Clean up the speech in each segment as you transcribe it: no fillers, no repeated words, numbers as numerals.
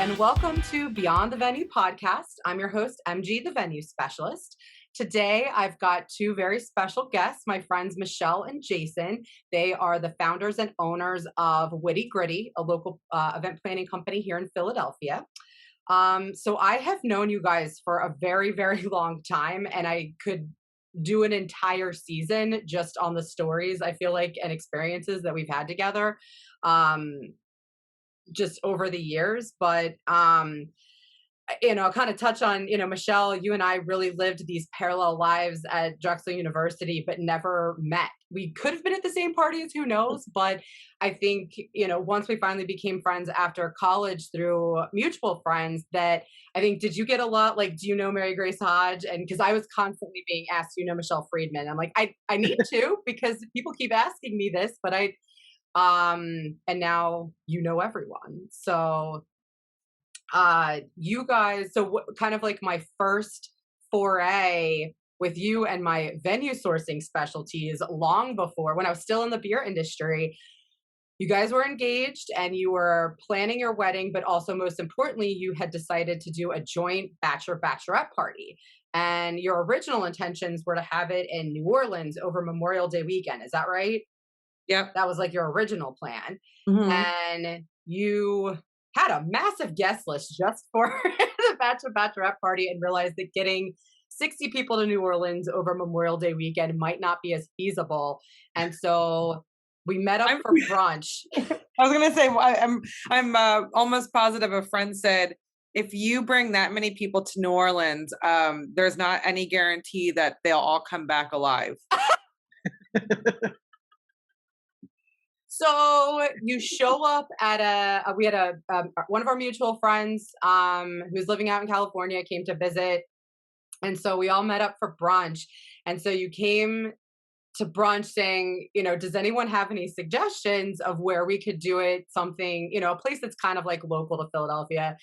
and welcome to Beyond the Venue podcast. I'm your host, MG, the venue specialist. Today, I've got two very special guests, my friends Michelle and Jaison. They are the founders and owners of Witty Gritty, a local event planning company here in Philadelphia. So I have known you guys for a very, very long time, and I could do an entire season just on the stories, I feel like, and experiences that we've had together. Just over the years, but kind of touch on, Michelle, you and I really lived these parallel lives at Drexel University, but never met. We could have been at the same parties, who knows? But I think, once we finally became friends after college through mutual friends, that I think, did you get a lot, like, do you know Mary Grace Hodge? And because I was constantly being asked, Michelle Freeman? I'm like, I need to, because people keep asking me this, but and now everyone. So you guys, kind of like my first foray with you and my venue sourcing specialties long before, when I was still in the beer industry. You guys were engaged and you were planning your wedding, but also most importantly, you had decided to do a joint bachelorette party. And your original intentions were to have it in New Orleans over Memorial Day weekend. Is that right? Yep. That was like your original plan. Mm-hmm. And you had a massive guest list just for the bachelorette party and realized that getting 60 people to New Orleans over Memorial Day weekend might not be as feasible. And so we met up for brunch. I was going to say, I'm almost positive a friend said, if you bring that many people to New Orleans, there's not any guarantee that they'll all come back alive. So you show up at we had one of our mutual friends who's living out in California came to visit. And so we all met up for brunch. And so you came to brunch saying, does anyone have any suggestions of where we could do it? Something, a place that's kind of like local to Philadelphia.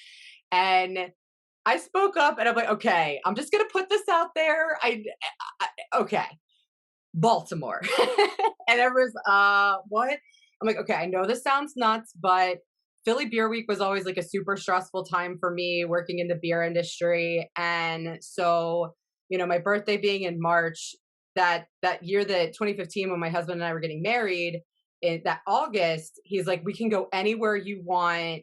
And I spoke up and I'm like, okay, I'm just going to put this out there. Okay, Baltimore. And everyone's, what? I'm like, okay, I know this sounds nuts, but Philly Beer Week was always like a super stressful time for me working in the beer industry. And so, my birthday being in March, that year, that 2015, when my husband and I were getting married, in that August, he's like, we can go anywhere you want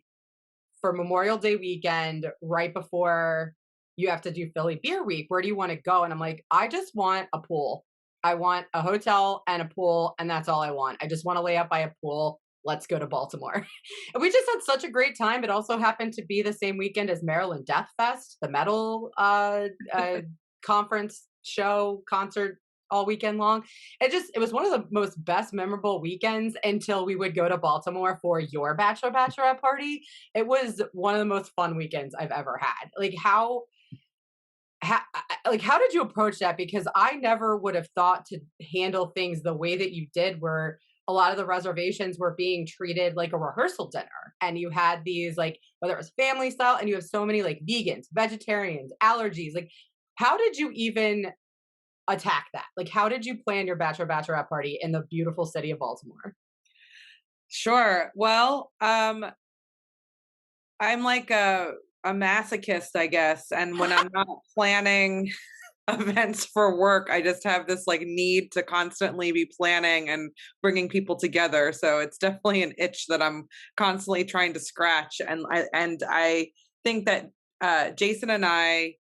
for Memorial Day weekend right before you have to do Philly Beer Week. Where do you want to go? And I'm like, I just want a pool. I want a hotel and a pool, and that's all I want. I just want to lay up by a pool. Let's go to Baltimore. And we just had such a great time. It also happened to be the same weekend as Maryland Death Fest, the metal conference concert all weekend long. It was one of the most best memorable weekends until we would go to Baltimore for your bachelorette party. It was one of the most fun weekends I've ever had. Like how did you approach that? Because I never would have thought to handle things the way that you did, where a lot of the reservations were being treated like a rehearsal dinner. And you had these, like, whether it was family style, and you have so many like vegans, vegetarians, allergies. Like, how did you even attack that? Like, how did you plan your bachelorette party in the beautiful city of Baltimore? Sure. Well, I'm like a masochist, I guess. And when I'm not planning events for work, I just have this like need to constantly be planning and bringing people together. So it's definitely an itch that I'm constantly trying to scratch. And I think that Jaison and I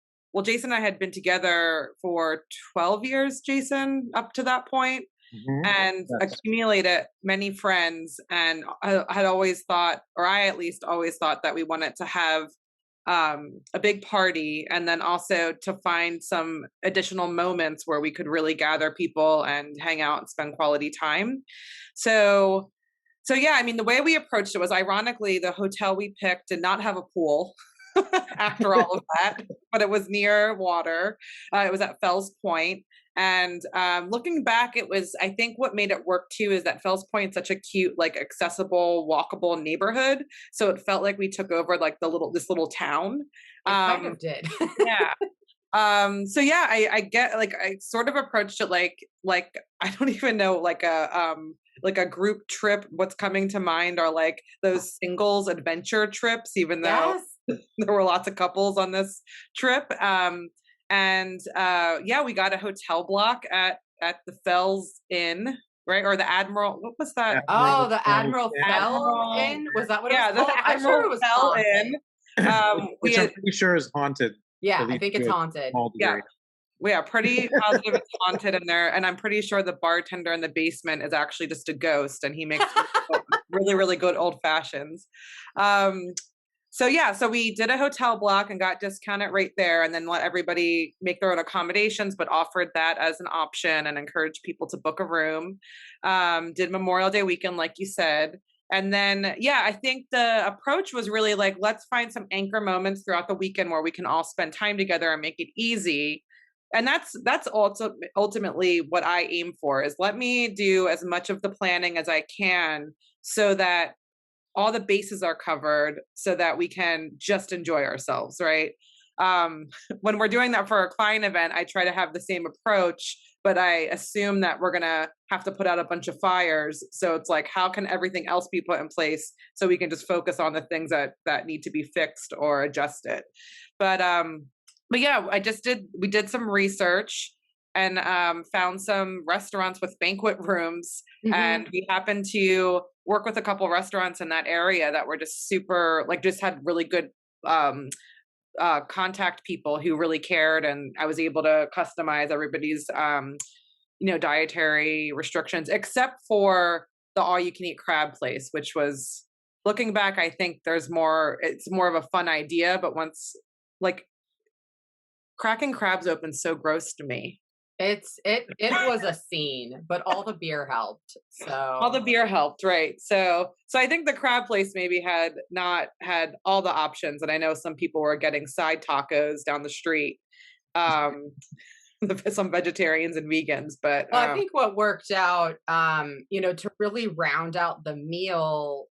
had been together for 12 years, Jaison, up to that point. Mm-hmm. And yes, accumulated many friends. And I had always thought, or I at least always thought, that we wanted to have a big party, and then also to find some additional moments where we could really gather people and hang out and spend quality time. So yeah, I mean, the way we approached it was, ironically, the hotel we picked did not have a pool after all of that, but it was near water. It was at Fells Point. And looking back, it was, I think what made it work too is that Fells Point is such a cute, like, accessible, walkable neighborhood. So it felt like we took over like this little town. It kind of did. Yeah. So yeah, I get, like, I sort of approached it like I don't even know, like a group trip. What's coming to mind are like those singles adventure trips, even though there were lots of couples on this trip. Yeah, we got a hotel block at the Fells Inn, right? Or the Admiral. What was that? Oh, Admiral the Fell Admiral Inn, fell Admiral. in? Was that what it was Yeah, the called? I'm sure Admiral it was fell haunted. in. We which I'm had, pretty sure is haunted, Yeah, at I least think to it's a haunted. small yeah, degree. pretty positive it's haunted in there. And I'm pretty sure the bartender in the basement is actually just a ghost, and he makes really, really good old fashions. Um, so we did a hotel block and got discounted right there, and then let everybody make their own accommodations, but offered that as an option and encouraged people to book a room. Did Memorial Day weekend, like you said. And then, yeah, I think the approach was really like, let's find some anchor moments throughout the weekend where we can all spend time together and make it easy. And that's also ultimately what I aim for, is let me do as much of the planning as I can so that all the bases are covered so that we can just enjoy ourselves, right? When we're doing that for a client event, I try to have the same approach, but I assume that we're gonna have to put out a bunch of fires. So it's like, how can everything else be put in place so we can just focus on the things that need to be fixed or adjusted? But yeah, we did some research and found some restaurants with banquet rooms, Mhm. and we happened to work with a couple restaurants in that area that were just super, like, just had really good um, contact people who really cared, and I was able to customize everybody's dietary restrictions, except for the all you can eat crab place, which was, looking back, I think it's more of a fun idea, but once, like, cracking crabs open so gross to me. It was a scene, but all the beer helped. All the So beer helped, right? So I think the crab place maybe had not had all the options, and I know some people were getting side tacos down the street. Um, some vegetarians and vegans, but well, I think what worked out, to really round out the meal,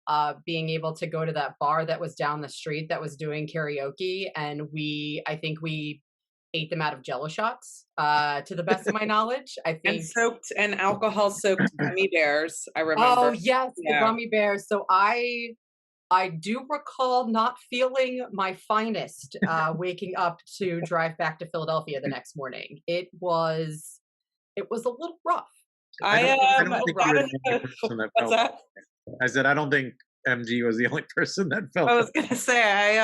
being able to go to that bar that was down the street that was doing karaoke, and I think we ate them out of Jello shots, to the best of my knowledge. I and think. soaked and alcohol soaked gummy bears. I Oh remember. yes, the Yeah. gummy bears. So I do recall not feeling my finest, waking up to drive back to Philadelphia the next morning. It was a little rough. I don't It was I a don't little think you were rough. the only person that What's felt that? I said I don't think MG was the only person that felt I that. was gonna say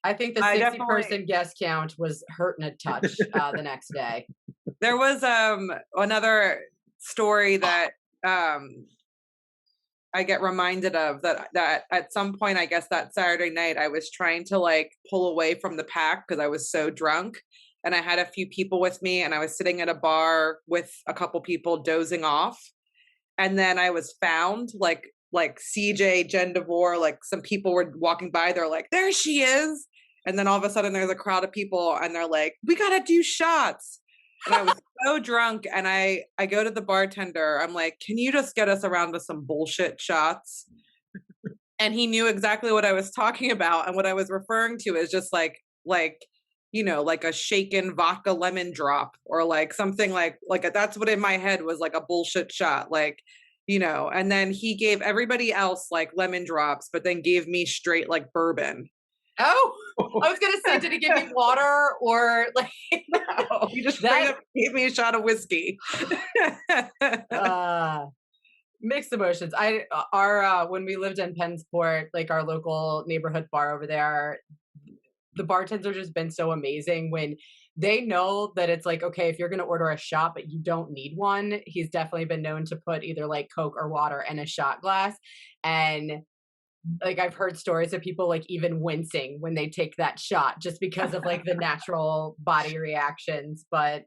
I think the I 60 definitely, person guest count was hurting a touch, the next day. there was another story that um I get reminded of, that at some point, I guess that Saturday night, I was trying to, like, pull away from the pack because I was so drunk, and I had a few people with me, and I was sitting at a bar with a couple people dozing off, and then I was found, like CJ, Jen DeVore, like, some people were walking by, they're like, "There she is!" And then all of a sudden, there's a crowd of people, and they're like, "We gotta do shots!" And I was so drunk, and I go to the bartender, I'm like, "Can you just get us around with some bullshit shots?" And he knew exactly what I was talking about, and what I was referring to is just like a shaken vodka lemon drop, or like something that's what in my head was like a bullshit shot, and then he gave everybody else like lemon drops, but then gave me straight like bourbon. Oh, I was gonna say, did he give you water or like No, he just straight that? up gave me a shot of whiskey. Uh, Mixed emotions. Our when we lived in Pennsport, like our local neighborhood bar over there, the bartenders have just been so amazing when they know that it's like, okay, if you're going to order a shot but you don't need one, he's definitely been known to put either like Coke or water in a shot glass. And like I've heard stories of people like even wincing when they take that shot just because of like the natural body reactions. But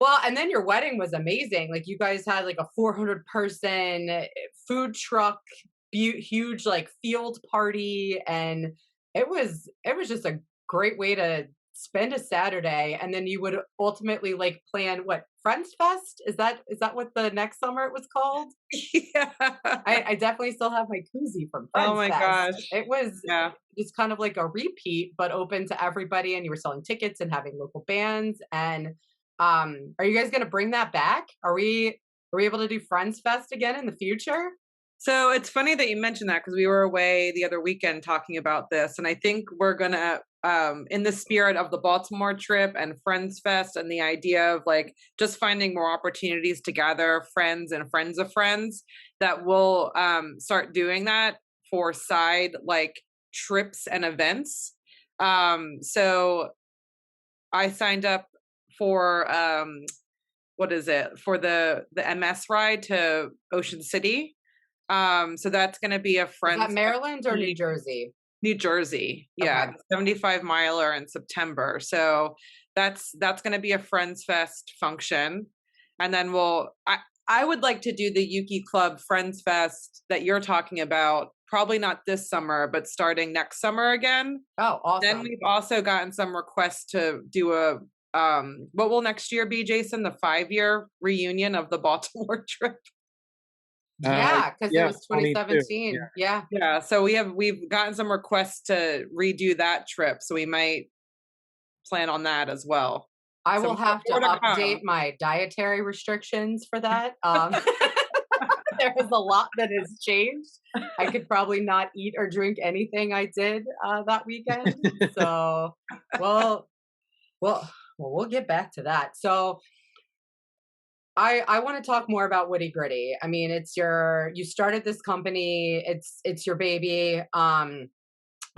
well, and then your wedding was amazing. Like you guys had like a 400 person food truck, huge like field party, and it was just a great way to spend a Saturday. And then you would ultimately like plan what, Friends Fest? Is that what the next summer it was called? Yeah. I definitely still have my koozie from Oh Friends my Fest. gosh. It was Yeah. just kind of like a repeat, but open to everybody, and you were selling tickets and having local bands. And are you guys gonna bring that back? Are we able to do Friends Fest again in the future? So it's funny that you mentioned that because we were away the other weekend talking about this, and I think we're gonna, in the spirit of the Baltimore trip and Friends Fest, and the idea of like just finding more opportunities to gather friends and friends of friends, that we'll start doing that for side like trips and events. So I signed up for what is it, for the MS ride to Ocean City. So that's going to be a Is that friends Maryland or New Jersey? New Jersey. Yeah, Okay. the 75 miler in September. So that's going to be a Friends Fest function. And then I would like to do the Yuki Club Friends Fest that you're talking about, probably not this summer, but starting next summer again. Oh, Then awesome. we've also gotten some requests to do a what will next year be, Jaison? The 5-year reunion of the Baltimore trip. Yeah, because it Yeah, was 22. 2017. Yeah. Yeah, so we've gotten some requests to redo that trip, so we might plan on that as well. I So will have to more to update come. my dietary restrictions for that. There is a lot that has changed. I could probably not eat or drink anything I did that weekend. So, well, we'll get back to that. So, I want to talk more about Witty Gritty. I mean, you started this company. It's your baby.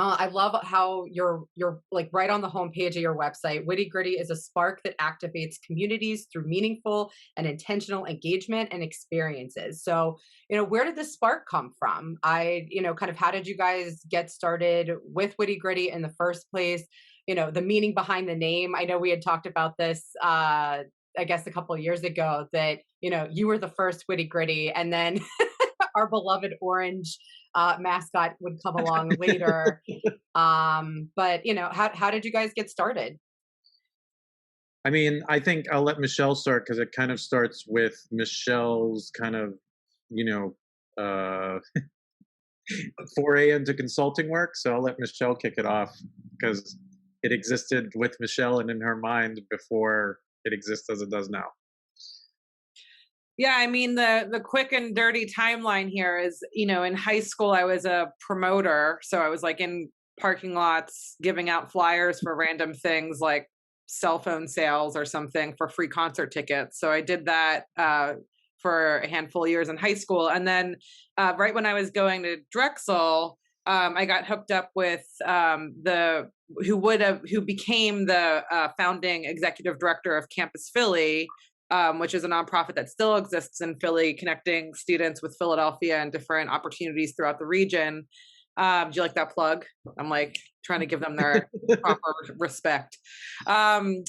I love how you're like right on the homepage of your website. Witty Gritty is a spark that activates communities through meaningful and intentional engagement and experiences. So, where did this spark come from? Kind of how did you guys get started with Witty Gritty in the first place? The meaning behind the name. I know we had talked about this, I guess a couple of years ago, that, you were the first Witty Gritty, and then our beloved orange mascot would come along later. But how did you guys get started? I mean, I think I'll let Michelle start because it kind of starts with Michelle's kind of, you know, foray into consulting work. So I'll let Michelle kick it off because it existed with Michelle and in her mind before it exists as it does now. Yeah, I mean the quick and dirty timeline here is, in high school I was a promoter, so I was like in parking lots giving out flyers for random things like cell phone sales or something for free concert tickets. So I did that for a handful of years in high school, and then right when I was going to Drexel, I got hooked up with who became the founding executive director of Campus Philly, which is a nonprofit that still exists in Philly, connecting students with Philadelphia and different opportunities throughout the region. Do you like that plug? I'm like trying to give them their proper respect. I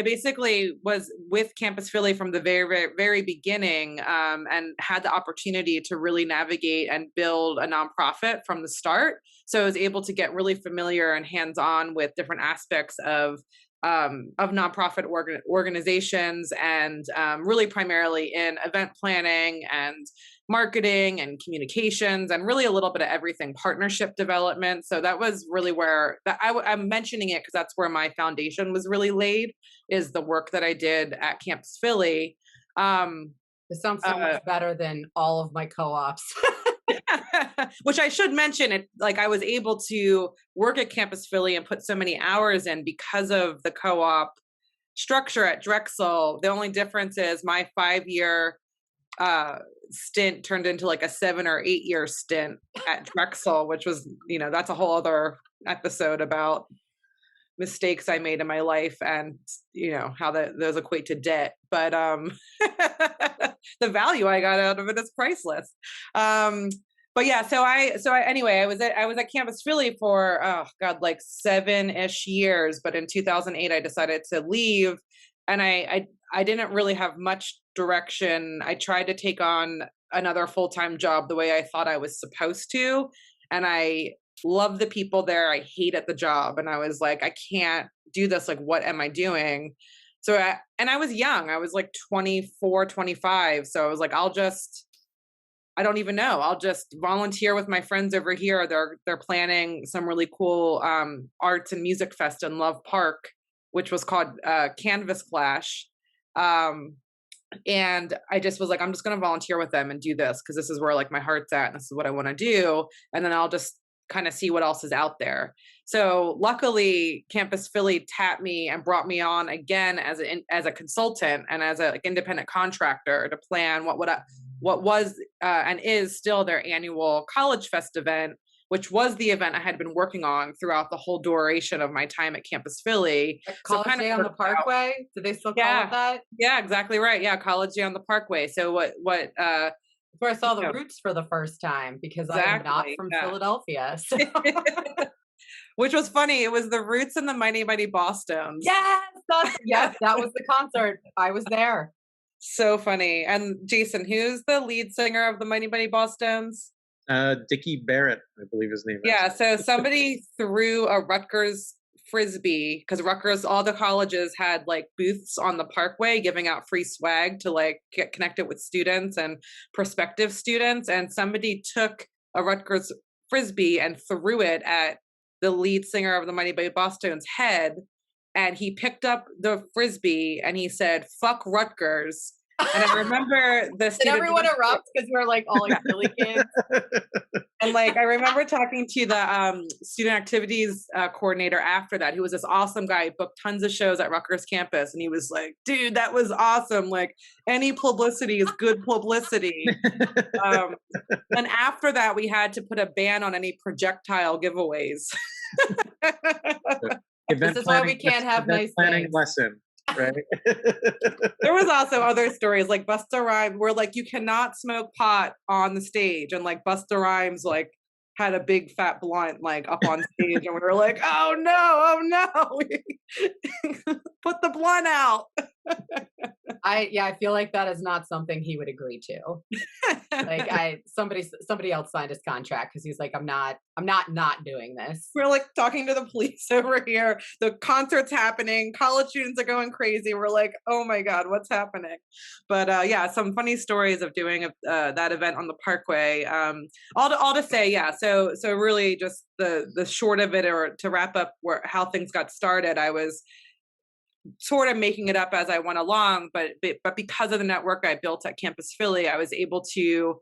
basically was with Campus Philly from the very, very, very beginning, and had the opportunity to really navigate and build a nonprofit from the start. So I was able to get really familiar and hands-on with different aspects of nonprofit organizations, and really primarily in event planning and marketing and communications, and really a little bit of everything, partnership development. So that was really where I'm mentioning it because that's where my foundation was really laid, is the work that I did at Campus Philly. This sounds so much better than all of my co-ops. Which I should mention, it like I was able to work at Campus Philly and put so many hours in because of the co-op structure at Drexel. The only difference is my 5-year stint turned into like a 7 or 8-year stint at Drexel, which was, that's a whole other episode about mistakes I made in my life and, how those equate to debt. But the value I got out of it is priceless. But yeah, anyway, I was at Campus Philly for, oh God, like 7-ish years. But in 2008, I decided to leave, and I didn't really have much direction. I tried to take on another full-time job the way I thought I was supposed to. And I love the people there. I hated the job. And I was like, I can't do this. Like, what am I doing? So, I was young. I was like 24, 25. So I was like, I don't even know. I'll just volunteer with my friends over here. They're planning some really cool arts and music fest in Love Park, which was called Canvas Clash. And I just was like, I'm just going to volunteer with them and do this because this is where like my heart's at and this is what I want to do. And then I'll just kind of see what else is out there. So luckily, Campus Philly tapped me and brought me on again as a consultant and as a like, independent contractor to plan what was and is still their annual College Fest event, which was the event I had been working on throughout the whole duration of my time at Campus Philly. Like So College kind of Day on the worked out. Parkway? Do they still call Yeah. it that? Yeah, exactly right. Yeah, College Day on the Parkway. So That's where I saw the know, Roots for the first time because I am not exactly. from Yeah. Philadelphia. So. Which was funny. It was the Roots and the Mighty Mighty Bosstones. Yes, that was the concert. I was there. So funny. And Jaison, who's the lead singer of the Mighty Mighty Bosstones? Dickie Barrett, I believe his name is. Yeah, so somebody threw a Rutgers frisbee because Rutgers, all the colleges had like booths on the Parkway giving out free swag to like get connected with students and prospective students. And somebody took a Rutgers frisbee and threw it at the lead singer of the Mighty Mighty Bosstones' head. And he picked up the frisbee and he said, "Fuck Rutgers." And I remember the Did everyone erupt because we were like all like Philly kids? And like I remember talking to the student activities coordinator after that, who was this awesome guy. He booked tons of shows at Rutgers campus, and he was like, "Dude, that was awesome! Like any publicity is good publicity." And after that, we had to put a ban on any projectile giveaways. This is why we can't have nice planning things. lesson, right? There was also other stories like Busta Rhymes where like you cannot smoke pot on the stage, and like Busta Rhymes like had a big fat blunt like up on stage, and we were like, "Oh no, put the blunt out." I feel like that is not something he would agree to. Like somebody else signed his contract because he's like, I'm not doing this. We're like talking to the police over here. The concert's happening. College students are going crazy. We're like, oh my God, what's happening? But yeah, some funny stories of doing that event on the Parkway. All to say, yeah. So really, just the short of it, or to wrap up how things got started, I was sort of making it up as I went along, but because of the network I built at Campus Philly, I was able to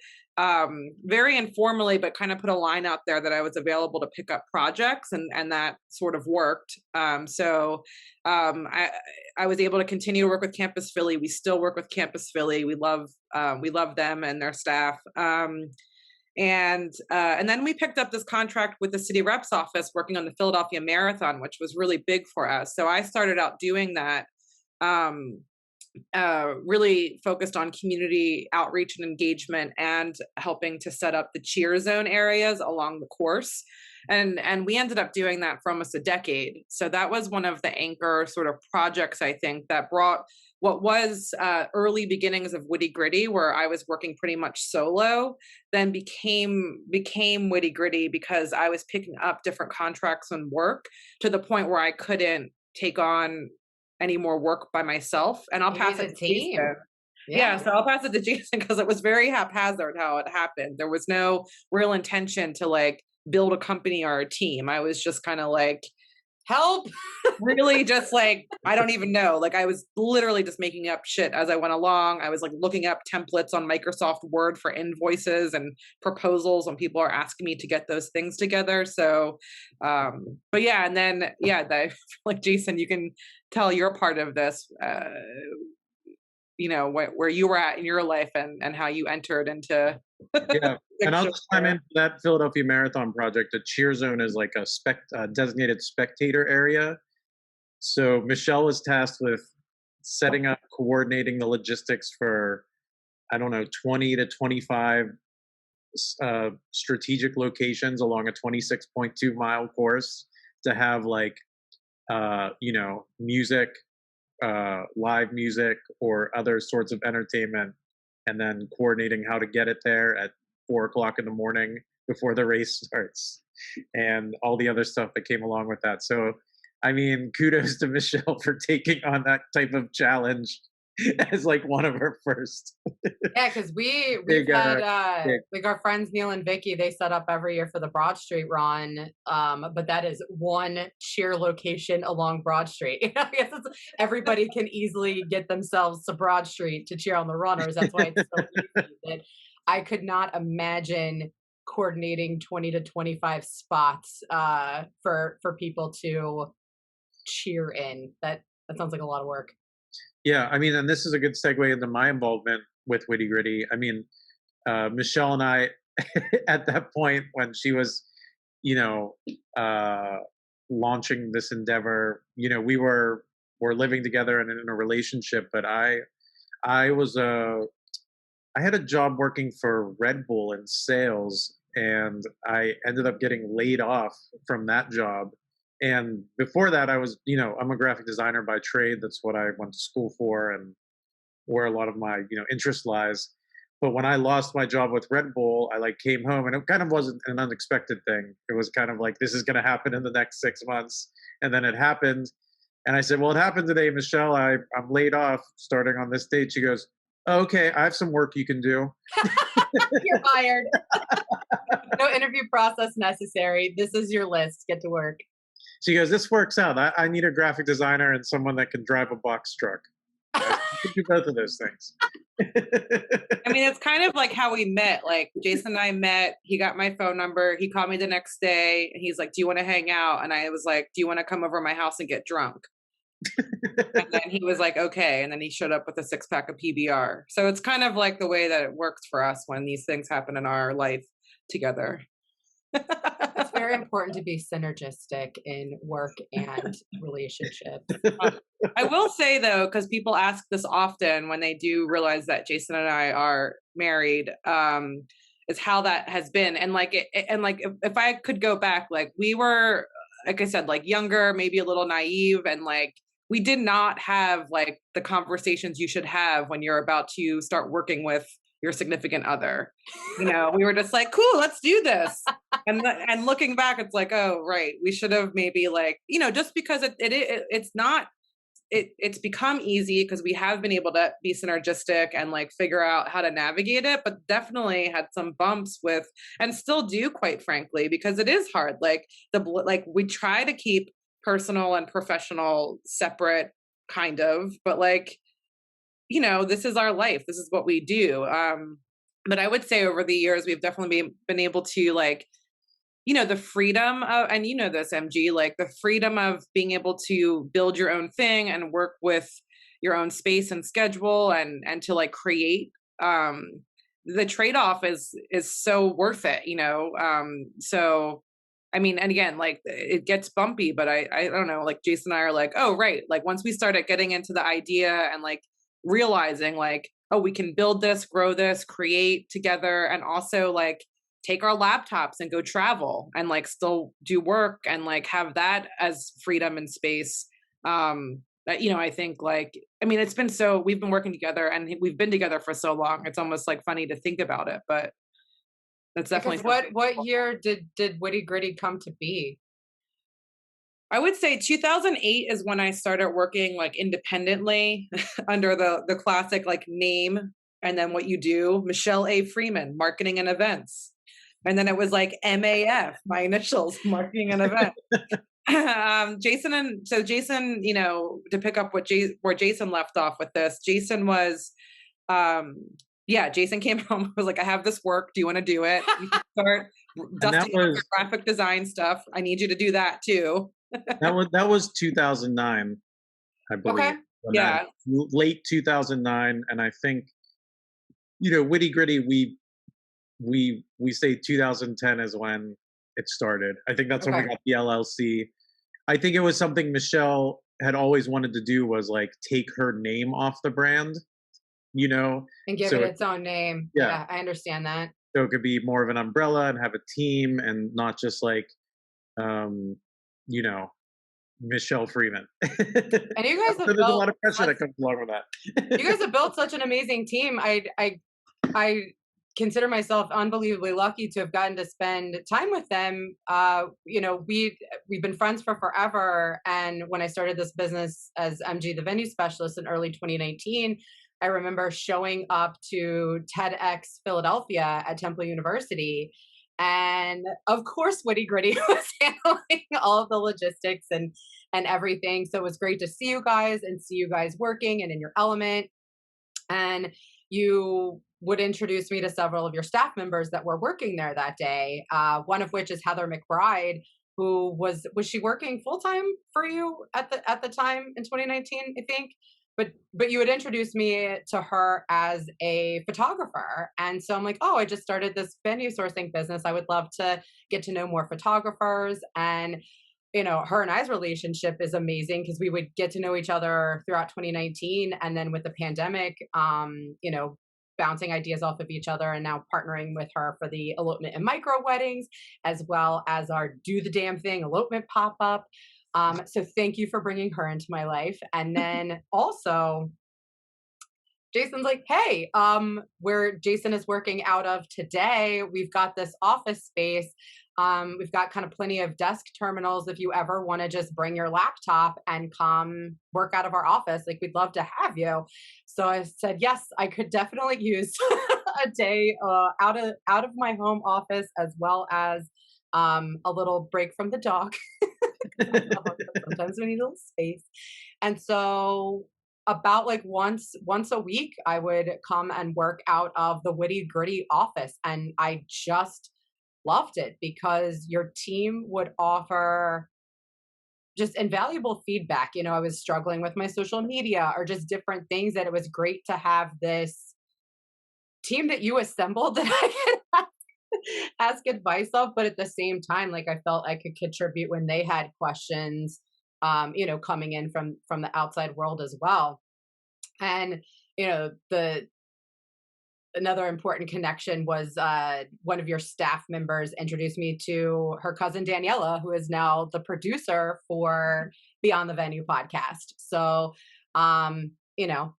very informally, but kind of put a line out there that I was available to pick up projects, and that sort of worked. So I was able to continue to work with Campus Philly. We still work with Campus Philly. We love them and their staff. And then we picked up this contract with the city rep's office working on the Philadelphia Marathon, which was really big for us. So I started out doing that, really focused on community outreach and engagement and helping to set up the cheer zone areas along the course. And we ended up doing that for almost a decade. So that was one of the anchor sort of projects, I think, that brought what was early beginnings of Witty Gritty, where I was working pretty much solo, then became Witty Gritty because I was picking up different contracts and work to the point where I couldn't take on any more work by myself. And I'll pass it to Jaison. Yeah, so I'll pass it to Jaison because it was very haphazard how it happened. There was no real intention to like build a company or a team. I was just kind of like, help, really just like, I don't even know. Like I was literally just making up shit as I went along. I was like looking up templates on Microsoft Word for invoices and proposals when people are asking me to get those things together. So, but yeah, and then, yeah, like Jaison, you can tell your part of this, you know, where you were at in your life and how you entered into. Yeah, and I'll just chime in for that Philadelphia Marathon project. A cheer zone is like a designated spectator area. So Michelle was tasked with setting up, coordinating the logistics for, I don't know, 20 to 25 strategic locations along a 26.2 mile course to have like, you know, music, live music or other sorts of entertainment, and then coordinating how to get it there at 4 o'clock in the morning before the race starts and all the other stuff that came along with that. So, I mean, kudos to Michelle for taking on that type of challenge as like one of her first Yeah, because we've big had big. like our friends Neil and Vicky, they set up every year for the Broad Street run. But that is one cheer location along Broad Street. I guess everybody can easily get themselves to Broad Street to cheer on the runners. That's why it's so easy. That I could not imagine coordinating 20 to 25 spots for people to cheer in. That sounds like a lot of work. Yeah, I mean, and this is a good segue into my involvement with Witty Gritty. I mean, Michelle and I, at that point when she was, you know, launching this endeavor, were living together and in a relationship. But I was I had a job working for Red Bull in sales, and I ended up getting laid off from that job. And before that, I was, I'm a graphic designer by trade. That's what I went to school for, and where a lot of my, interest lies. But when I lost my job with Red Bull, I like came home, and it kind of wasn't an unexpected thing. It was kind of like, this is going to happen in the next 6 months, and then it happened. And I said, well, it happened today, Michelle. I'm laid off starting on this date. She goes, oh, okay, I have some work you can do. You're hired. No interview process necessary. This is your list. Get to work. She goes, this works out. I need a graphic designer and someone that can drive a box truck. I can do both of those things. I mean, it's kind of like how we met. Like Jaison and I met, he got my phone number. He called me the next day and he's like, do you want to hang out? And I was like, do you want to come over to my house and get drunk? And then he was like, okay. And then he showed up with a 6-pack of PBR. So it's kind of like the way that it works for us when these things happen in our life together. It's very important to be synergistic in work and relationships. I will say though, because people ask this often when they do realize that Jaison and I are married, is how that has been. And like, if I could go back, like we were, like I said, like younger, maybe a little naive, and like we did not have like the conversations you should have when you're about to start working with your significant other. We were just like, cool, let's do this. And looking back, it's like, oh, right, we should have maybe like, just because it's become easy because we have been able to be synergistic and like figure out how to navigate it, but definitely had some bumps with, and still do, quite frankly, because it is hard. Like we try to keep personal and professional separate, kind of, but like, this is our life. This is what we do. But I would say over the years, we've definitely been able to like, the freedom of, and this, MG, like the freedom of being able to build your own thing and work with your own space and schedule and to like create, the trade-off is so worth it, so, I mean, and again, like it gets bumpy, but I don't know, like Jaison and I are like, oh, right. Like once we started getting into the idea and like realizing like, oh, we can build this, grow this, create together, and also like take our laptops and go travel and like still do work and like have that as freedom and space. I think like, I mean, we've been working together and we've been together for so long. It's almost like funny to think about it, but that's definitely what year did Witty Gritty come to be? I would say 2008 is when I started working like independently under the classic like name and then what you do, Michelle A. Freeman, marketing and events. And then it was like MAF, my initials, marketing and events. Jaison, to pick up where Jaison left off with this, Jaison was, Jaison came home, was like, I have this work. Do you want to do it? You can start dusting your graphic design stuff. I need you to do that too. that was 2009, I believe. Okay. Yeah. Late 2009. And I think, Witty Gritty, we say 2010 is when it started. I think that's when we got the LLC. I think it was something Michelle had always wanted to do, was like take her name off the brand, and give it its own name. Yeah, I understand that. So it could be more of an umbrella and have a team and not just like, Michelle Freeman. And you guys have there's a lot of pressure that comes along with that. You guys have built such an amazing team. I consider myself unbelievably lucky to have gotten to spend time with them. We've been friends for forever, and when I started this business as MG, the venue specialist, in early 2019, I remember showing up to TEDx Philadelphia at Temple University. And of course, Witty Gritty was handling all of the logistics and everything. So it was great to see you guys and see you guys working and in your element. And you would introduce me to several of your staff members that were working there that day. One of which is Heather McBride, who was she working full time for you at the time in 2019, I think. But you had introduced me to her as a photographer, and so I'm like, oh, I just started this venue sourcing business. I would love to get to know more photographers. And her and I's relationship is amazing because we would get to know each other throughout 2019. And then with the pandemic, bouncing ideas off of each other, and now partnering with her for the elopement and micro weddings, as well as our Do the Damn Thing elopement pop up. So thank you for bringing her into my life. And then also, Jaison's like, hey, where Jaison is working out of today, we've got this office space. We've got kind of plenty of desk terminals if you ever want to just bring your laptop and come work out of our office. Like, we'd love to have you. So I said, yes, I could definitely use a day out of my home office, as well as a little break from the dog. Sometimes we need a little space. And so about like once a week, I would come and work out of the Witty Gritty office. And I just loved it because your team would offer just invaluable feedback. I was struggling with my social media or just different things, that it was great to have this team that you assembled that I could ask advice of, but at the same time, like, I felt I could contribute when they had questions, coming in from the outside world as well. And another important connection was one of your staff members introduced me to her cousin Daniela, who is now the producer for Beyond the Venue podcast. So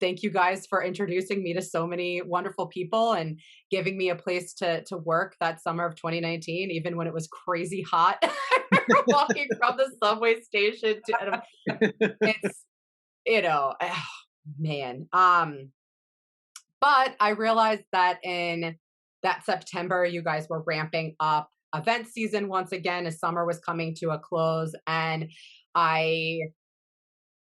thank you guys for introducing me to so many wonderful people and giving me a place to work that summer of 2019, even when it was crazy hot. Walking from the subway station to it's man. But I realized that in that September, you guys were ramping up event season once again as summer was coming to a close, and I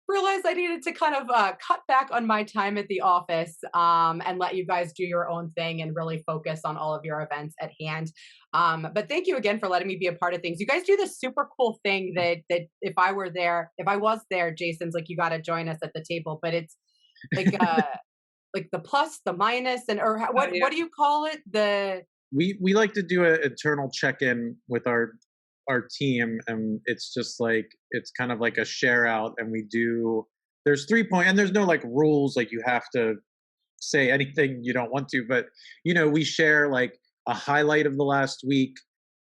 realized I needed to kind of cut back on my time at the office, and let you guys do your own thing and really focus on all of your events at hand. But thank you again for letting me be a part of things. You guys do this super cool thing that if I was there, Jaison's like, you got to join us at the table. But it's like like the plus, the minus, and what do you call it? We like to do an internal check-in with our team, and it's just like, it's kind of like a share out, and there's 3 points, and there's no like rules, like you have to say anything you don't want to, but we share like a highlight of the last week,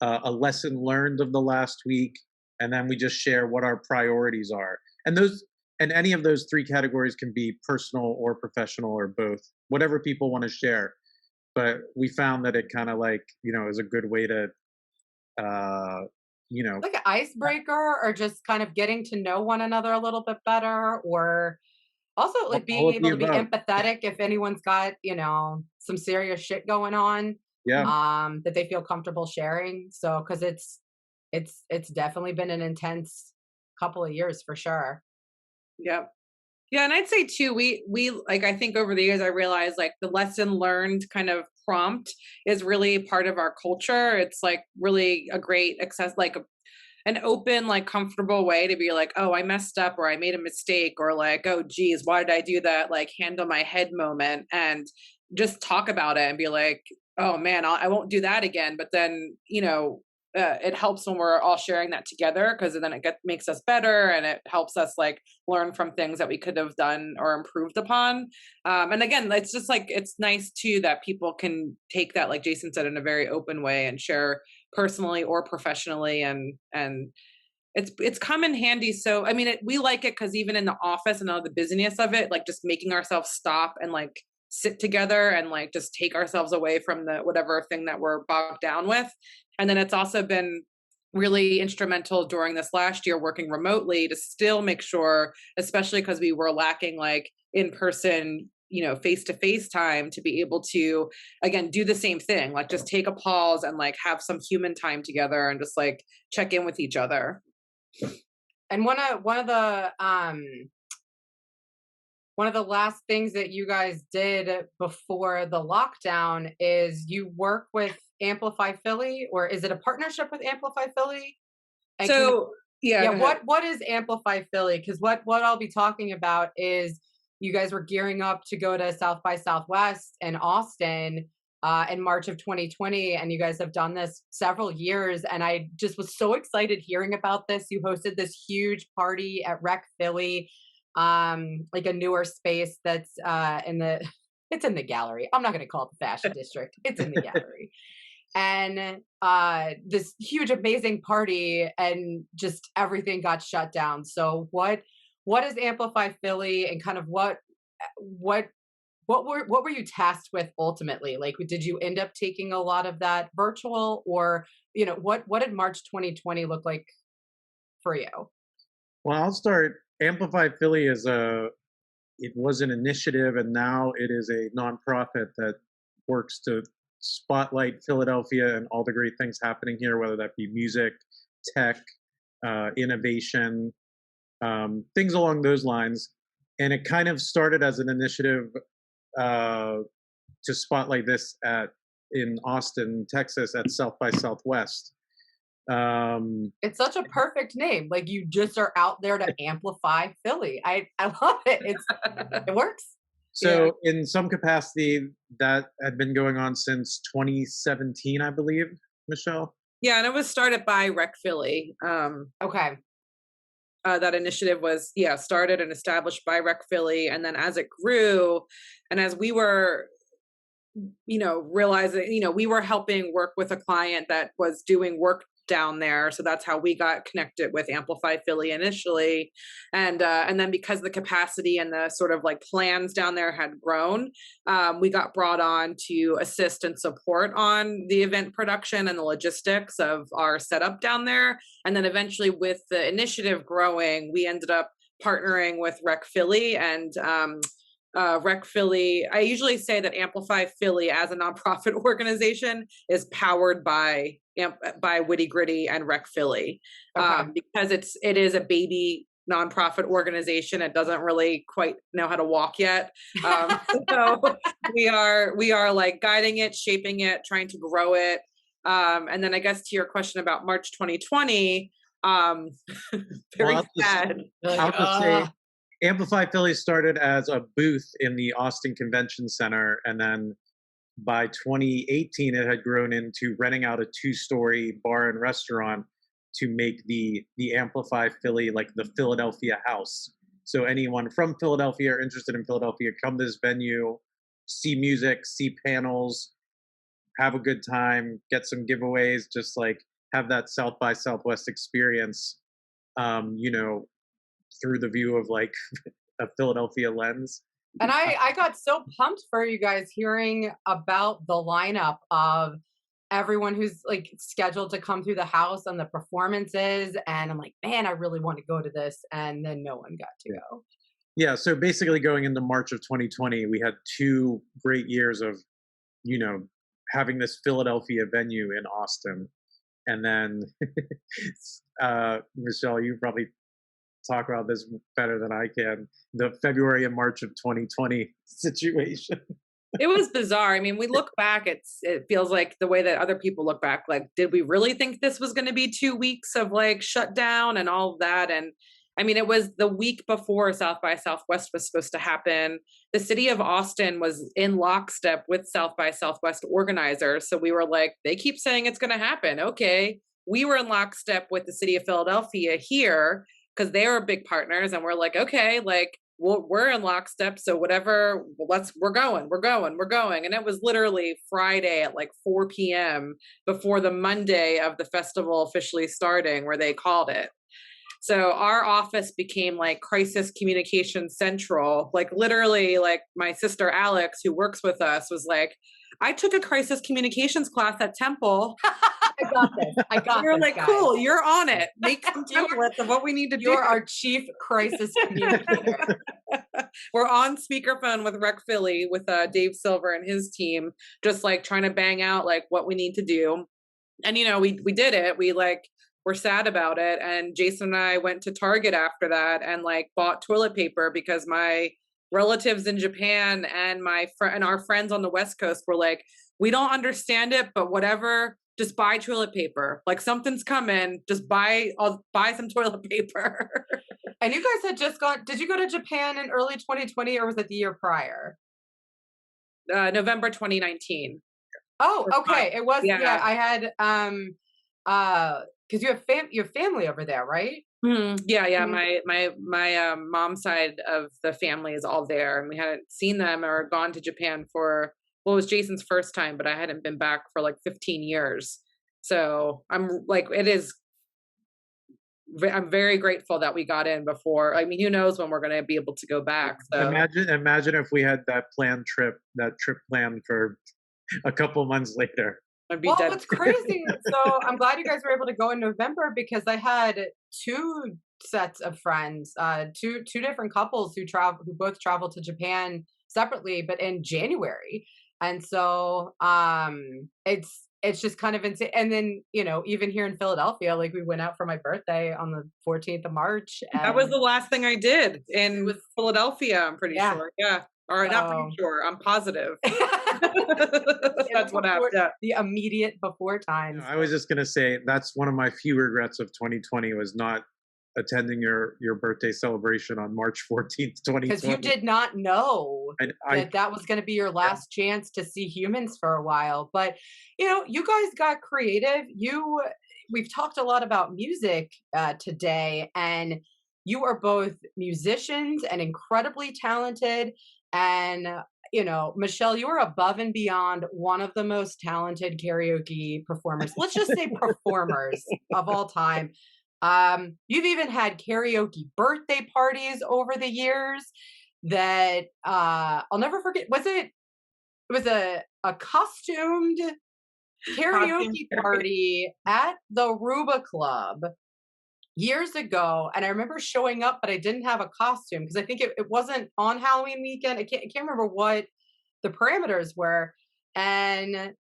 a lesson learned of the last week, and then we just share what our priorities are. And any of those 3 categories can be personal or professional or both, whatever people want to share. But we found that it kind of like, is a good way to, like an icebreaker, or just kind of getting to know one another a little bit better, or also like being able to be empathetic if anyone's got, some serious shit going on, that they feel comfortable sharing. So, cause it's definitely been an intense couple of years for sure. Yep. Yeah. And I'd say too, we like, I think over the years, I realized like the lesson learned kind of prompt is really part of our culture. It's like really a great access, like an open, like comfortable way to be like, oh, I messed up, or I made a mistake, or like, oh, geez, why did I do that? Like, handle my head moment, and just talk about it and be like, oh man, I won't do that again. But then, it helps when we're all sharing that together, because then it makes us better, and it helps us like learn from things that we could have done or improved upon. And again, it's just like, it's nice too that people can take that, like Jaison said, in a very open way and share personally or professionally, and it's come in handy. So I mean, we like it because even in the office and all the busyness of it, like just making ourselves stop and like sit together and like just take ourselves away from the whatever thing that we're bogged down with. And then it's also been really instrumental during this last year working remotely to still make sure, especially because we were lacking like in person, face-to-face time, to be able to again do the same thing, like just take a pause and like have some human time together and just like check in with each other. And one of the last things that you guys did before the lockdown is you work with Amplify Philly, or is it a partnership with Amplify Philly? And So yeah, what is Amplify Philly? Because what I'll be talking about is you guys were gearing up to go to South by Southwest in Austin in March of 2020, and you guys have done this several years. And I just was so excited hearing about this. You hosted this huge party at Rec Philly, like a newer space that's it's in the gallery. I'm not going to call it the fashion district. It's in the gallery. And this huge, amazing party, and just everything got shut down. So what is Amplify Philly, and kind of what were you tasked with ultimately? Like, did you end up taking a lot of that virtual, or what did March 2020 look like for you? Well, I'll start. Amplify Philly it was an initiative, and now it is a nonprofit that works to spotlight Philadelphia and all the great things happening here, whether that be music, tech, innovation, things along those lines. And it kind of started as an initiative to spotlight this in Austin, Texas, at South by Southwest. It's such a perfect name. Like, you just are out there to amplify Philly. I love it. It works. So in some capacity, that had been going on since 2017, I believe, Michelle. Yeah, and it was started by Rec Philly. Okay. That initiative was started and established by Rec Philly, and then as it grew, and as we were realizing we were helping work with a client that was doing work down there, so that's how we got connected with Amplify Philly initially, and then because the capacity and the sort of like plans down there had grown, we got brought on to assist and support on the event production and the logistics of our setup down there. And then eventually, with the initiative growing, we ended up partnering with Rec Philly, and Rec Philly, I usually say that Amplify Philly as a nonprofit organization is powered by Witty Gritty and Rec Philly, because it is a baby nonprofit organization. It doesn't really quite know how to walk yet. So we are like guiding it, shaping it, trying to grow it. And then I guess to your question about March 2020, very sad. I'll just say Amplify Philly started as a booth in the Austin Convention Center, and then by 2018, it had grown into renting out a 2-story bar and restaurant to make the Amplify Philly like the Philadelphia house. So anyone from Philadelphia or interested in Philadelphia, come to this venue, see music, see panels, have a good time, get some giveaways, just like have that South by Southwest experience, through the view of like a Philadelphia lens. And I got so pumped for you guys hearing about the lineup of everyone who's like scheduled to come through the house and the performances. And I'm like, man, I really want to go to this. And then no one got to go. Yeah. So basically going into March of 2020, we had 2 great years of, having this Philadelphia venue in Austin. And then, Michelle, you probably talk about this better than I can, the February and March of 2020 situation. It was bizarre. I mean, we look back, it feels like the way that other people look back, like, did we really think this was going to be 2 weeks of like shutdown and all of that? And I mean, it was the week before South by Southwest was supposed to happen. The city of Austin was in lockstep with South by Southwest organizers. So we were like, they keep saying it's going to happen. Okay. We were in lockstep with the city of Philadelphia here, because they were big partners, and we're like, okay, like, we're in lockstep, so whatever, we're going. And it was literally Friday at like 4 p.m. before the Monday of the festival officially starting where they called it. So our office became like crisis communication central. Like literally, like my sister Alex, who works with us, was like, I took a crisis communications class at Temple. I got this. I got We were this, like, guys. cool, you're on it. Make some templates of what we need to do. You're our chief crisis communicator. We're on speakerphone with Rec Philly with Dave Silver and his team, just like trying to bang out like what we need to do. And you know, we did it. We like were sad about it. And Jason and I went to Target after that and like bought toilet paper because my relatives in Japan and and our friends on the West Coast were like, we don't understand it, but whatever, just buy toilet paper. Like something's coming, I'll buy some toilet paper. And you guys had just did you go to Japan in early 2020 or was it the year prior? November 2019. Oh, okay. It was, Yeah. I had, cause you have family over there, right? Yeah. Mhm. My mom's side of the family is all there, and we hadn't seen them or gone to Japan for, well, it was Jason's first time, but I hadn't been back for like 15 years. So I'm like, I'm very grateful that we got in before. I mean, who knows when we're going to be able to go back. So Imagine if we had that trip planned for a couple months later. I'd be Well, dead. what's crazy, so I'm glad you guys were able to go in November because I had two sets of friends, two different couples who both traveled to Japan separately, but in January. And so it's just kind of insane. And then, you know, even here in Philadelphia, like we went out for my birthday on the 14th of March. That was And the last thing I did in was, Philadelphia, I'm pretty yeah. sure. Yeah. Or not pretty So sure. I'm positive. That's what before, happened. Yeah. the immediate before times. I was just gonna say that's one of my few regrets of 2020 was not attending your birthday celebration on March 14th, Because you 2020. did not know And that was going to be your last chance to see humans for a while. But you know, you guys got creative. We've talked a lot about music today, and you are both musicians and incredibly talented. And you know, Michelle, you are above and beyond one of the most talented karaoke performers. Let's just say performers of all time. You've even had karaoke birthday parties over the years that I'll never forget. It was a costumed karaoke party at the Ruba Club years ago, and I remember showing up, but I didn't have a costume because I think it wasn't on Halloween weekend. I can't remember what the parameters were, and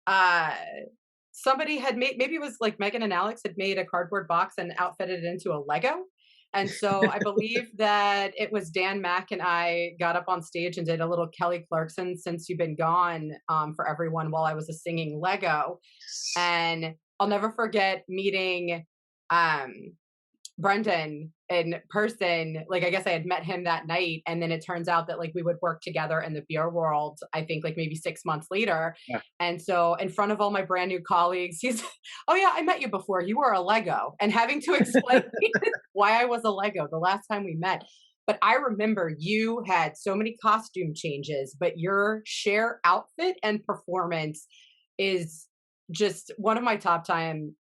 somebody had made, maybe it was like Megan and Alex had made a cardboard box and outfitted it into a Lego. And so I believe that it was Dan Mack and I got up on stage and did a little Kelly Clarkson "Since You've Been Gone" for everyone while I was singing Lego. And I'll never forget meeting um, Brendan in person. Like, I guess I had met him that night, and then it turns out that like we would work together in the beer world, I think like maybe 6 months later. Yeah. And so in front of all my brand new colleagues, he's, oh yeah, I met you before, you were a Lego, and having to explain why I was a Lego the last time we met. But I remember you had so many costume changes, but your Cher outfit and performance is just one of my top 10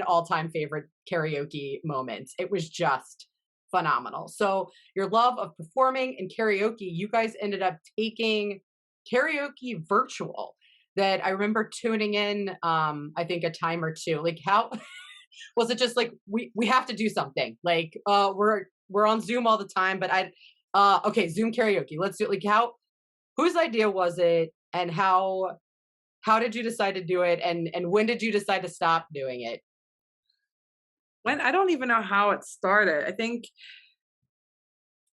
all-time favorite karaoke moments. It was just phenomenal. So your love of performing and karaoke, you guys ended up taking karaoke virtual. That I remember tuning in I think a time or two. Like, how was it just like we have to do something? Like we're on Zoom all the time, but okay, Zoom karaoke. Let's do it. Like, whose idea was it, and how did you decide to do it, and when did you decide to stop doing it? I don't even know how it started. I think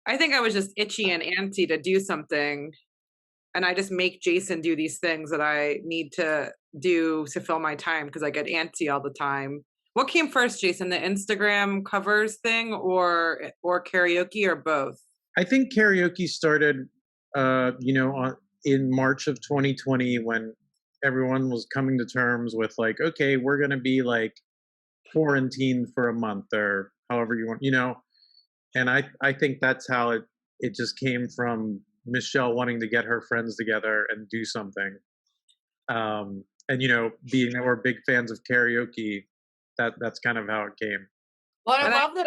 I was just itchy and antsy to do something, and I just make Jaison do these things that I need to do to fill my time because I get antsy all the time. What came first, Jaison? The Instagram covers thing, or karaoke, or both? I think karaoke started, in March of 2020 when everyone was coming to terms with like, okay, we're going to be like quarantined for a month or however you want, and I think that's how it just came from Michelle wanting to get her friends together and do something. And being that we're big fans of karaoke, that's kind of how it came. Well, I And love that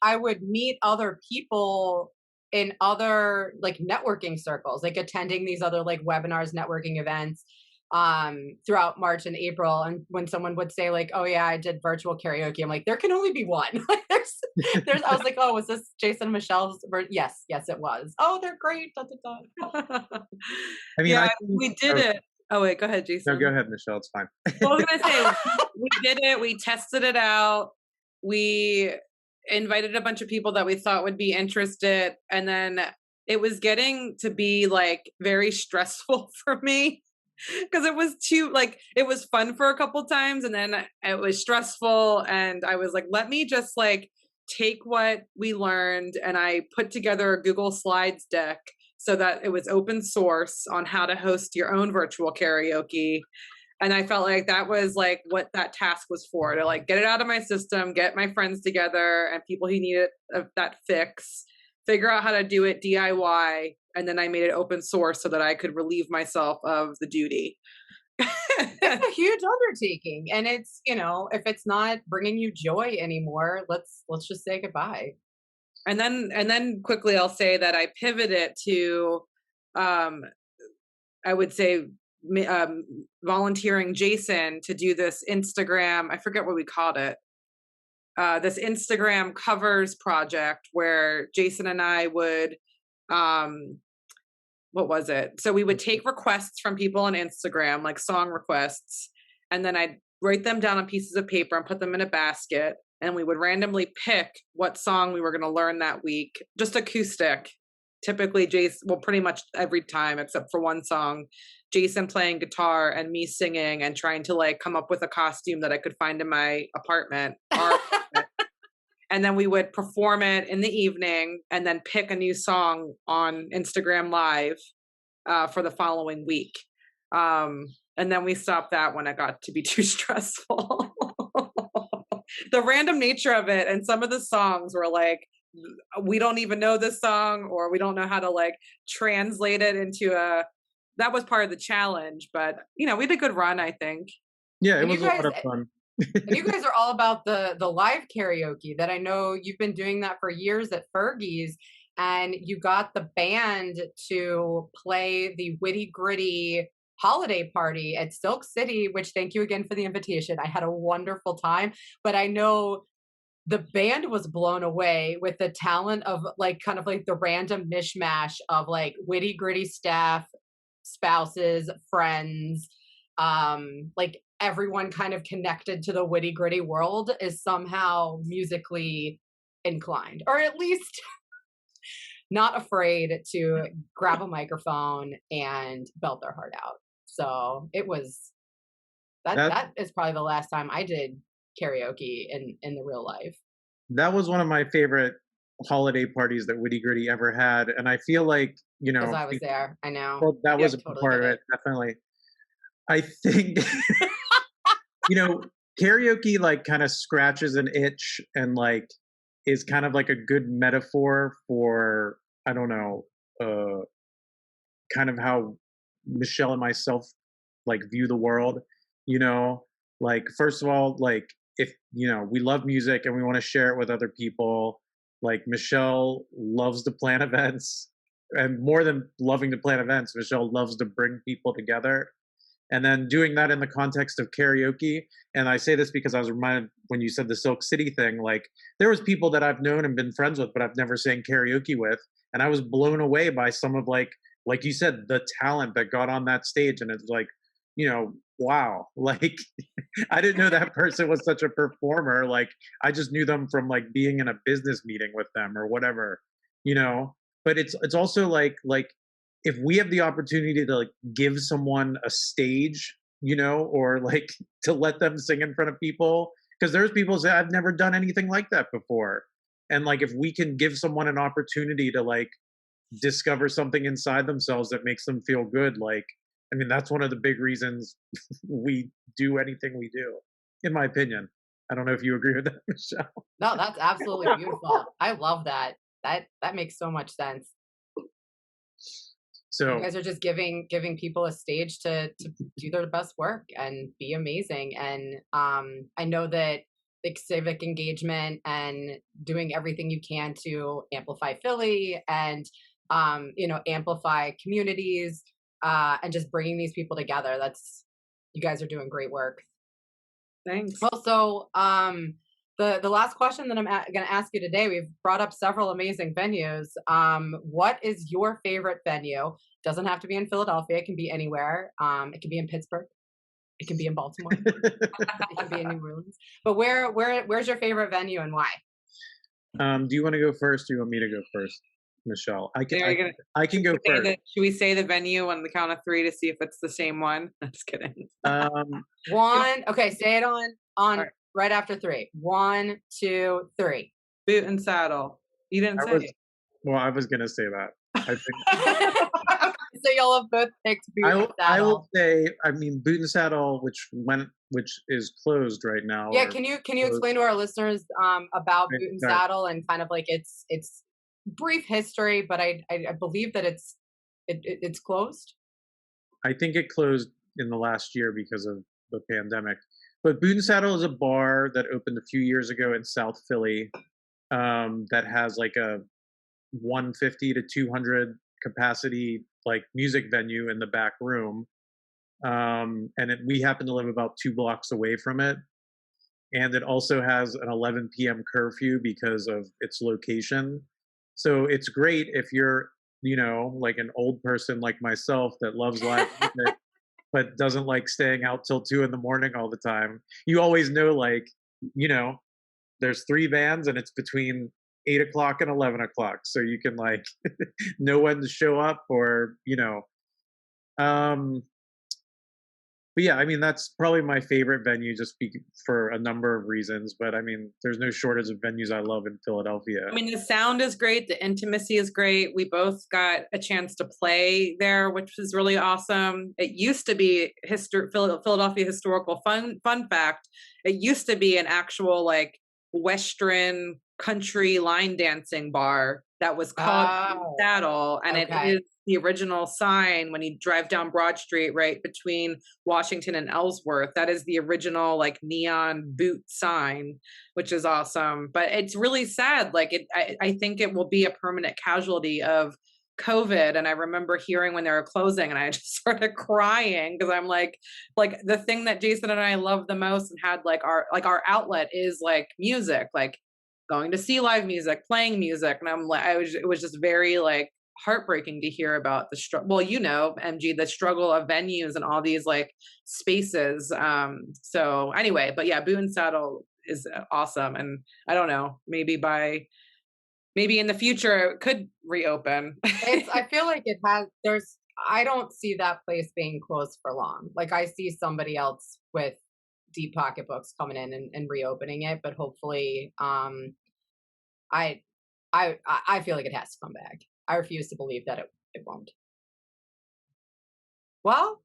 I would meet other people in other like networking circles, like attending these other like webinars, networking events throughout March and April. And when someone would say like, "Oh yeah, I did virtual karaoke," I'm like, there can only be one. Like there's I was like, "Oh, was this Jaison and Michelle's yes, yes it was." "Oh, they're great." Da, da, da. I mean, yeah, I think, we did oh, it. Oh wait, go ahead, no, go Jason. ahead, Michelle. It's fine. Well, I was gonna say we did it. We tested it out. We invited a bunch of people that we thought would be interested, and then it was getting to be like very stressful for me because it was too like it was fun for a couple times, and then it was stressful, and I was like, let me just like take what we learned, and I put together a Google Slides deck so that it was open source on how to host your own virtual karaoke. And I felt like that was like what that task was for, to like get it out of my system, get my friends together and people who needed that fix, figure out how to do it DIY, and then I made it open source so that I could relieve myself of the duty. It's a huge undertaking, and it's, you know, if it's not bringing you joy anymore, let's just say goodbye. And then quickly I'll say that I pivoted to um I would say volunteering Jaison to do this Instagram, I forget what we called it, this Instagram covers project where Jaison and I would, um, what was it? So we would take requests from people on Instagram, like song requests, and then I'd write them down on pieces of paper and put them in a basket. And we would randomly pick what song we were going to learn that week, just acoustic. Typically, Jaison, well, pretty much every time except for one song, Jaison playing guitar and me singing and trying to like come up with a costume that I could find in my apartment. And then we would perform it in the evening and then pick a new song on Instagram Live for the following week. And then we stopped that when it got to be too stressful. The random nature of it, and some of the songs were like, we don't even know this song, or we don't know how to like translate it into a, that was part of the challenge, but you know, we had a good run, I think. Yeah, it And you was a lot guys, of fun. and you guys are all about the live karaoke that I know you've been doing that for years at Fergie's, and you got the band to play the Witty Gritty holiday party at Silk City, which thank you again for the invitation. I had a wonderful time, but I know the band was blown away with the talent of like kind of like the random mishmash of like Witty Gritty staff, spouses, friends, like everyone kind of connected to the Witty Gritty world is somehow musically inclined, or at least not afraid to grab a microphone and belt their heart out. So it was That that is probably the last time I did karaoke in the real life. that was one of my favorite holiday parties that Witty Gritty ever had, and I feel like, you Because know, I was there. I know. well, that Yeah, was a big totally part get of it. it, definitely. I think, you know, karaoke like kind of scratches an itch and like is kind of like a good metaphor for, I don't know, uh kind of how Michelle and myself like view the world, you know, like first of all, like if, you know, we love music and we want to share it with other people, like Michelle loves to plan events, and more than loving to plan events, Michelle loves to bring people together. And then doing that in the context of karaoke, and I say this because I was reminded when you said the Silk City thing, like there was people that I've known and been friends with but I've never sang karaoke with, and I was blown away by some of like you said, the talent that got on that stage, and it's like, you know, wow, like I didn't know that person was such a performer. Like I just knew them from like being in a business meeting with them or whatever, you know. But it's also like if we have the opportunity to like give someone a stage, you know, or like to let them sing in front of people, because there's people say I've never done anything like that before, and like if we can give someone an opportunity to like discover something inside themselves that makes them feel good, like I mean that's one of the big reasons we do anything we do, in my opinion. I don't know if you agree with that, Michelle. No, that's absolutely beautiful. I love that. That makes so much sense. You So guys are just giving people a stage to do their best work and be amazing. And I know that like civic engagement and doing everything you can to amplify Philly and amplify communities and just bringing these people together. That's you guys are doing great work. Thanks. Well, so the last question that I'm going to ask you today, we've brought up several amazing venues. What is your favorite venue? Doesn't have to be in Philadelphia. It can be anywhere. It can be in Pittsburgh. It can be in Baltimore. It can be in New Orleans. But where's your favorite venue and why? Do you want to go first? Or do you want me to go first, Michelle? I can go first. Should we say the venue on the count of 3 to see if it's the same one? I'm just kidding. 1. Okay, say it on right after 3. 1, 2, 3. Boot and Saddle. You didn't say it. Well, I was gonna say that. I think. So y'all have both picked Boot and Saddle. I will say, I mean, Boot and Saddle, which is closed right now. Yeah, can you explain to our listeners about Boot and Saddle and kind of like its brief history? But I believe that it's closed. I think it closed in the last year because of the pandemic. But Boot and Saddle is a bar that opened a few years ago in South Philly that has like a 150 to 200 capacity like music venue in the back room. And we happen to live about 2 blocks away from it. And it also has an 11 p.m. curfew because of its location. So it's great if you're, like an old person like myself that loves live music, but doesn't like staying out till 2 a.m. all the time. You always know, like, there's 3 bands and it's between 8 o'clock and 11 o'clock. So you can like know when to show up or, but yeah, I mean, that's probably my favorite venue just for a number of reasons. But I mean, there's no shortage of venues I love in Philadelphia. I mean, the sound is great. The intimacy is great. We both got a chance to play there, which was really awesome. It used to be Philadelphia historical fun fact. It used to be an actual like Western country line dancing bar that was called Saddle, and it is the original sign when you drive down Broad Street, right between Washington and Ellsworth. That is the original like neon boot sign, which is awesome. But it's really sad. Like I think it will be a permanent casualty of COVID. And I remember hearing when they were closing and I just started crying because I'm like the thing that Jaison and I love the most and had like our outlet is like music, like going to see live music, playing music. And I'm like, it was just very like heartbreaking to hear about the struggle. Well, MG, the struggle of venues and all these like spaces. So anyway, but yeah, Boot and Saddle is awesome. And I don't know, maybe in the future it could reopen. I feel like it has, I don't see that place being closed for long. Like I see somebody else with deep pocketbooks coming in and reopening it, but hopefully I feel like it has to come back. I refuse to believe that it won't. Well,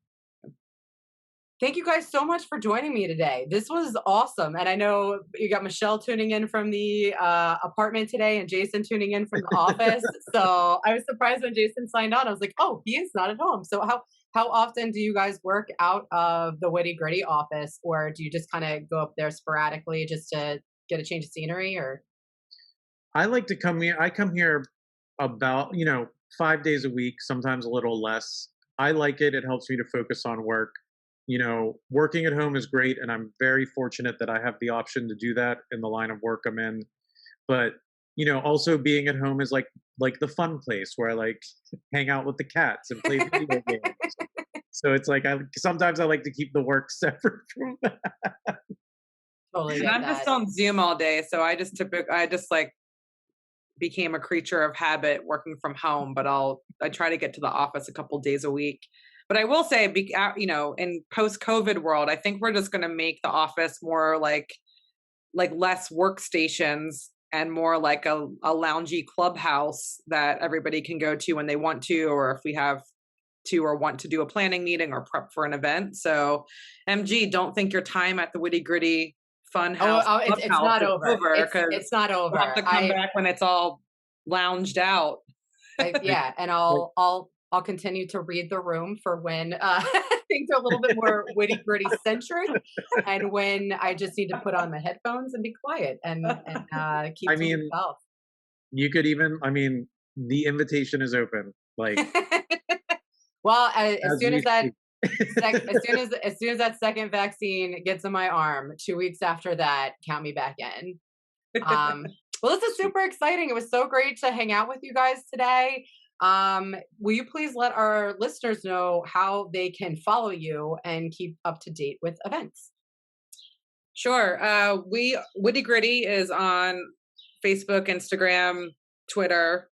thank you guys so much for joining me today. This was awesome. And I know you got Michelle tuning in from the apartment today and Jaison tuning in from the office. So I was surprised when Jaison signed on. I was like, oh, he is not at home. So how often do you guys work out of the Witty Gritty office, or do you just kind of go up there sporadically just to get a change of scenery? Or I like to come here. I come here about 5 days a week, sometimes a little less. I like it. It helps me to focus on work. Working at home is great, and I'm very fortunate that I have the option to do that in the line of work I'm in. But also being at home is like the fun place where I like hang out with the cats and play video games. So it's like sometimes I like to keep the work separate from that. Totally. I'm just on Zoom all day, so I just like became a creature of habit working from home. But I try to get to the office a couple days a week. But I will say, in post-COVID world, I think we're just going to make the office more like less workstations and more like a loungy clubhouse that everybody can go to when they want to, or if we have to or want to do a planning meeting or prep for an event. So, MG, don't think your time at the Witty Gritty Fun House. It's not over. It's not over. We'll have to come back when it's all lounged out. And I'll continue to read the room for when things are a little bit more witty gritty centric, and when I just need to put on my headphones and be quiet and keep I to mean, myself. you could even, I mean, the invitation is open. Like, Well, as as soon we as that speak. as soon as that second vaccine gets in my arm, 2 weeks after that, count me back in. Um, well, this is super exciting. It was so great to hang out with you guys today. Will you please let our listeners know how they can follow you and keep up to date with events? Sure. Witty Gritty is on Facebook, Instagram, Twitter,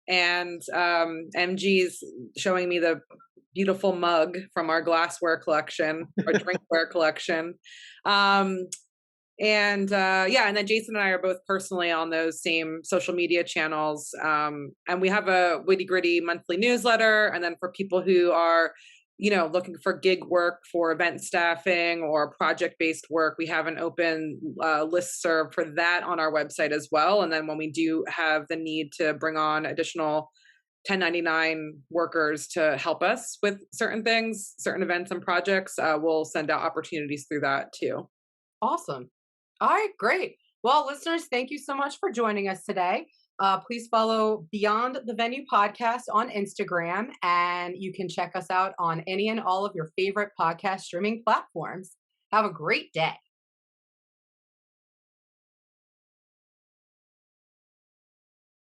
and MG's showing me the beautiful mug from our glassware collection or drinkware collection. Yeah, and then Jaison and I are both personally on those same social media channels. And we have a Witty Gritty monthly newsletter. And then for people who are, looking for gig work for event staffing or project-based work, we have an open listserv for that on our website as well. And then when we do have the need to bring on additional 1099 workers to help us with certain things, certain events and projects, we'll send out opportunities through that too. Awesome. All right, great. Well, listeners, thank you so much for joining us today. Please follow Beyond the Venue podcast on Instagram, and you can check us out on any and all of your favorite podcast streaming platforms. Have a great day.